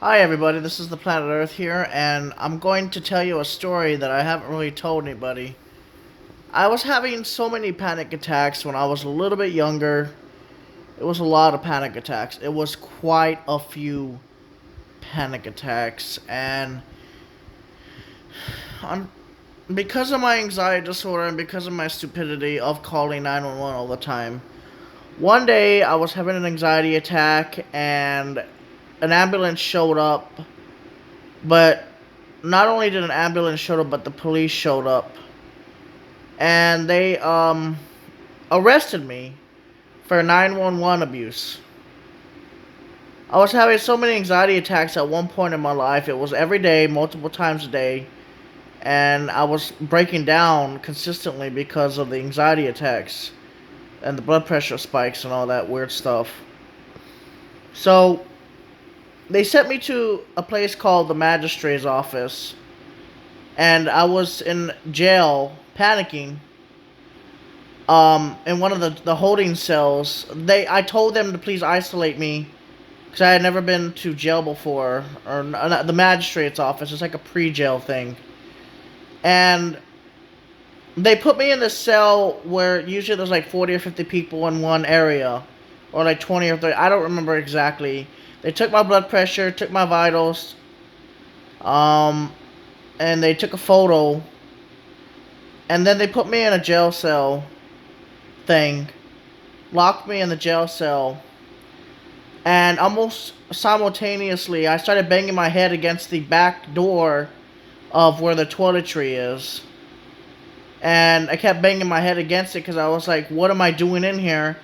Hi, everybody. This is the Planet Earth here, and I'm going to tell you a story that I haven't really told anybody. I was having so many panic attacks when I was a little bit younger. It was a lot of panic attacks. It was quite a few panic attacks, and I'm, because of my anxiety disorder and because of my stupidity of calling 911 all the time. One day, I was having an anxiety attack, and an ambulance showed up, but not only did an ambulance show up, but the police showed up, and they arrested me for 911 abuse. I was having so many anxiety attacks at one point in my life. It was every day, multiple times a day, and I was breaking down consistently because of the anxiety attacks and the blood pressure spikes and all that weird stuff. So they sent me to a place called the magistrate's office, and I was in jail panicking in one of the holding cells. I told them to please isolate me because I had never been to jail before, or the magistrate's office. It's like a pre-jail thing, and they put me in this cell where usually there's like 40 or 50 people in one area, or like 20 or 30. I don't remember exactly. They took my blood pressure, took my vitals, um, and they took a photo, and then they put me in a jail cell thing, locked me in the jail cell, and almost simultaneously, I started banging my head against the back door of where the toiletry is. And I kept banging my head against it because I was like, what am I doing in here?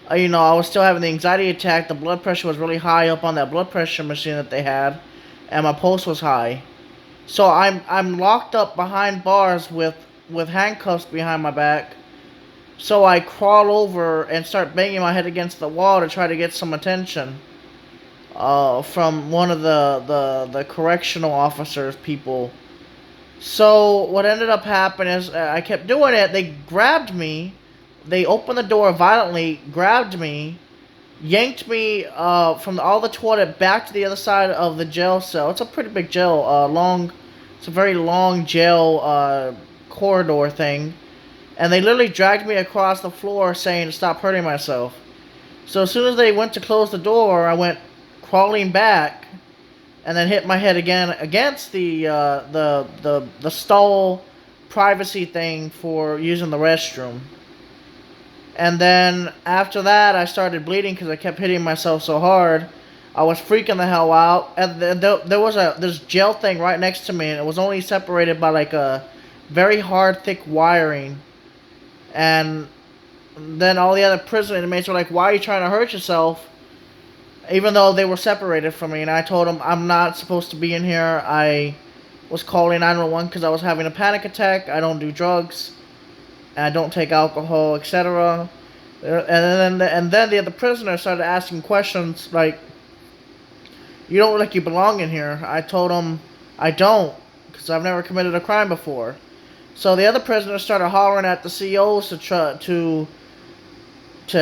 I was still having the anxiety attack. The blood pressure was really high up on that blood pressure machine that they had, and my pulse was high. So I'm locked up behind bars with handcuffs behind my back. So I crawl over and start banging my head against the wall to try to get some attention from one of the correctional officers people. So what ended up happening is I kept doing it. They grabbed me. They opened the door violently, grabbed me, yanked me from all the toilet back to the other side of the jail cell. It's a pretty big jail, long. It's a very long jail corridor thing, and they literally dragged me across the floor, saying to stop hurting myself. So as soon as they went to close the door, I went crawling back, and then hit my head again against the stall privacy thing for using the restroom. And then after that, I started bleeding because I kept hitting myself so hard. I was freaking the hell out. And there was this gel thing right next to me, and it was only separated by like a very hard, thick wiring. And then all the other prison inmates were like, "Why are you trying to hurt yourself?" Even though they were separated from me, and I told them I'm not supposed to be in here. I was calling 911 because I was having a panic attack. I don't do drugs, and I don't take alcohol, etc. And then the other prisoner started asking questions like, "You don't look like you belong in here." I told them I don't, because I've never committed a crime before. So the other prisoners started hollering at the COs to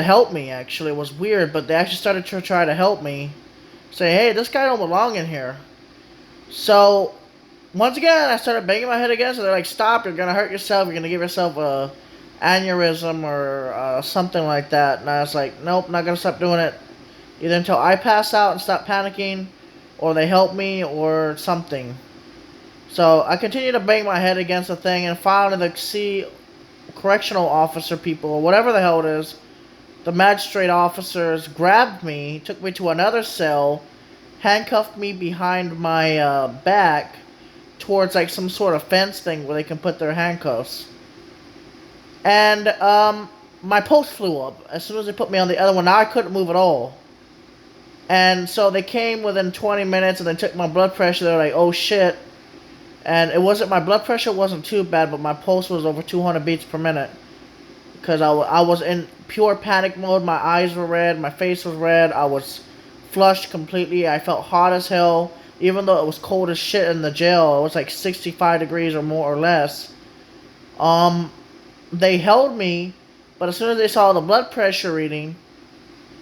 help me. Actually, it was weird, but they actually started to try to help me, say, "Hey, this guy don't belong in here." So once again, I started banging my head against it. They're like, "Stop! You're gonna hurt yourself. You're gonna give yourself a aneurysm or something like that." And I was like, "Nope, not gonna stop doing it. Either until I pass out and stop panicking, or they help me, or something." So I continued to bang my head against the thing, and finally the correctional officer people, or whatever the hell it is, the magistrate officers grabbed me, took me to another cell, handcuffed me behind my back towards like some sort of fence thing where they can put their handcuffs. And my pulse flew up as soon as they put me on the other one. Now I couldn't move at all. And so they came within 20 minutes and they took my blood pressure. They're like, "Oh shit." And it wasn't, my blood pressure wasn't too bad, but my pulse was over 200 beats per minute. Because I was in pure panic mode. My eyes were red. My face was red. I was flushed completely. I felt hot as hell. Even though it was cold as shit in the jail. It was like 65 degrees or more or less. They held me, but as soon as they saw the blood pressure reading,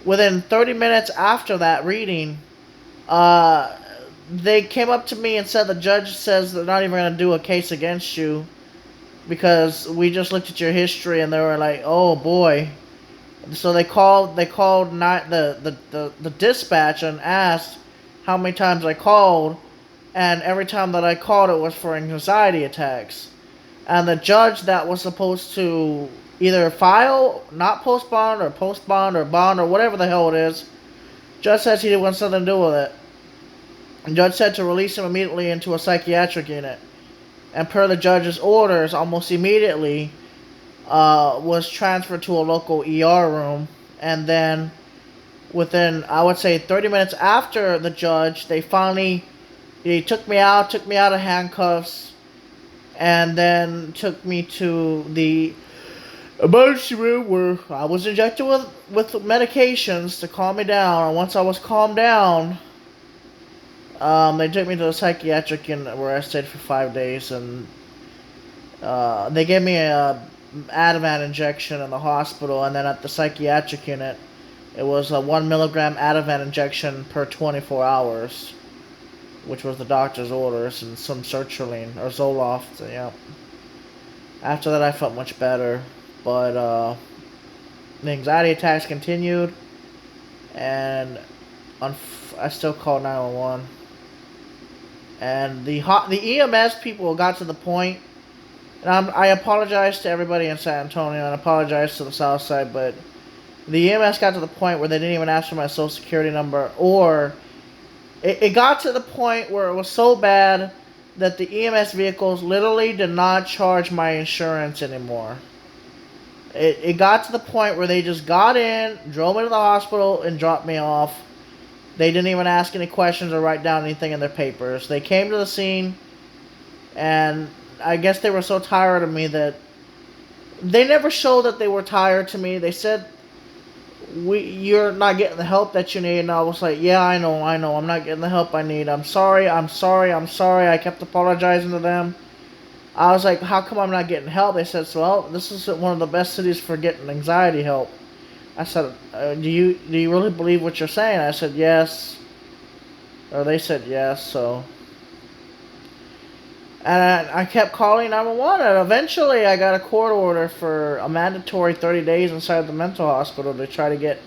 within 30 minutes after that reading, uh, they came up to me and said the judge says they're not even going to do a case against you because we just looked at your history, and they were like, oh boy. So they called not the dispatch and asked how many times I called, and every time that I called it was for anxiety attacks. And the judge that was supposed to either file not post bond or bond or whatever the hell it is, judge says he didn't want something to do with it. And judge said to release him immediately into a psychiatric unit. And per the judge's orders, almost immediately was transferred to a local ER room. And then within, I would say, 30 minutes after the judge, they took me out of handcuffs, and then took me to the emergency room where I was injected with medications to calm me down. And once I was calmed down, they took me to the psychiatric unit where I stayed for 5 days, and they gave me a Ativan injection in the hospital, and then at the psychiatric unit, it was a 1 milligram Ativan injection per 24 hours, which was the doctor's orders, and some sertraline or Zoloft. Yeah. After that, I felt much better, but the anxiety attacks continued, and I still called 911. And the EMS people got to the point, and I apologize to everybody in San Antonio, and I apologize to the South Side, but the EMS got to the point where they didn't even ask for my social security number, or it got to the point where it was so bad that the EMS vehicles literally did not charge my insurance anymore. It got to the point where they just got in, drove me to the hospital, and dropped me off. They didn't even ask any questions or write down anything in their papers. They came to the scene, and I guess they were so tired of me that they never showed that they were tired to me. They said, you're not getting the help that you need. And I was like, yeah, I know. I'm not getting the help I need. I'm sorry. I kept apologizing to them. I was like, how come I'm not getting help? They said, well, this is one of the best cities for getting anxiety help. I said, do you really believe what you're saying? I said, yes. Or they said yes, so. And I kept calling 911, and eventually I got a court order for a mandatory 30 days inside the mental hospital to try to get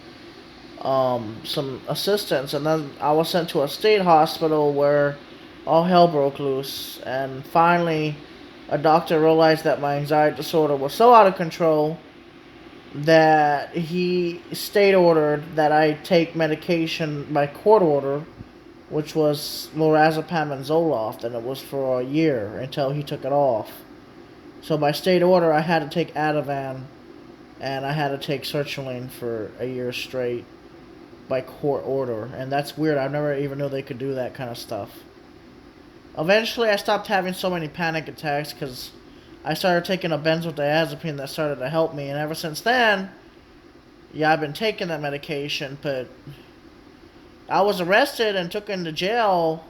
some assistance. And then I was sent to a state hospital where all hell broke loose. And finally, a doctor realized that my anxiety disorder was so out of control that he state ordered that I take medication by court order, which was lorazepam and Zoloft, and it was for a year until he took it off. So by state order, I had to take Ativan, and I had to take sertraline for a year straight by court order. And that's weird. I never even knew they could do that kind of stuff. Eventually, I stopped having so many panic attacks because I started taking a benzodiazepine that started to help me. And ever since then, yeah, I've been taking that medication, but I was arrested and took into jail,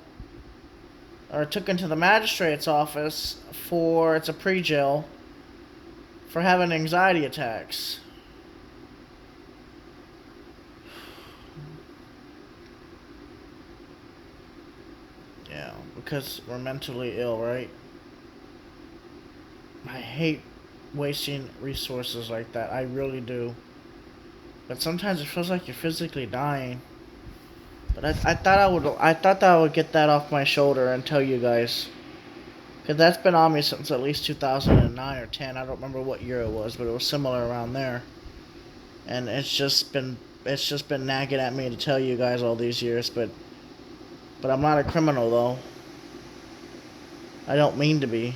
or took into the magistrate's office for, it's a pre-jail, for having anxiety attacks. Yeah, because we're mentally ill, right? I hate wasting resources like that. I really do. But sometimes it feels like you're physically dying. But I thought that I would get that off my shoulder and tell you guys, because that's been on me since at least 2009 or 10. I don't remember what year it was, but it was similar around there. And it's just been nagging at me to tell you guys all these years. But I'm not a criminal though. I don't mean to be.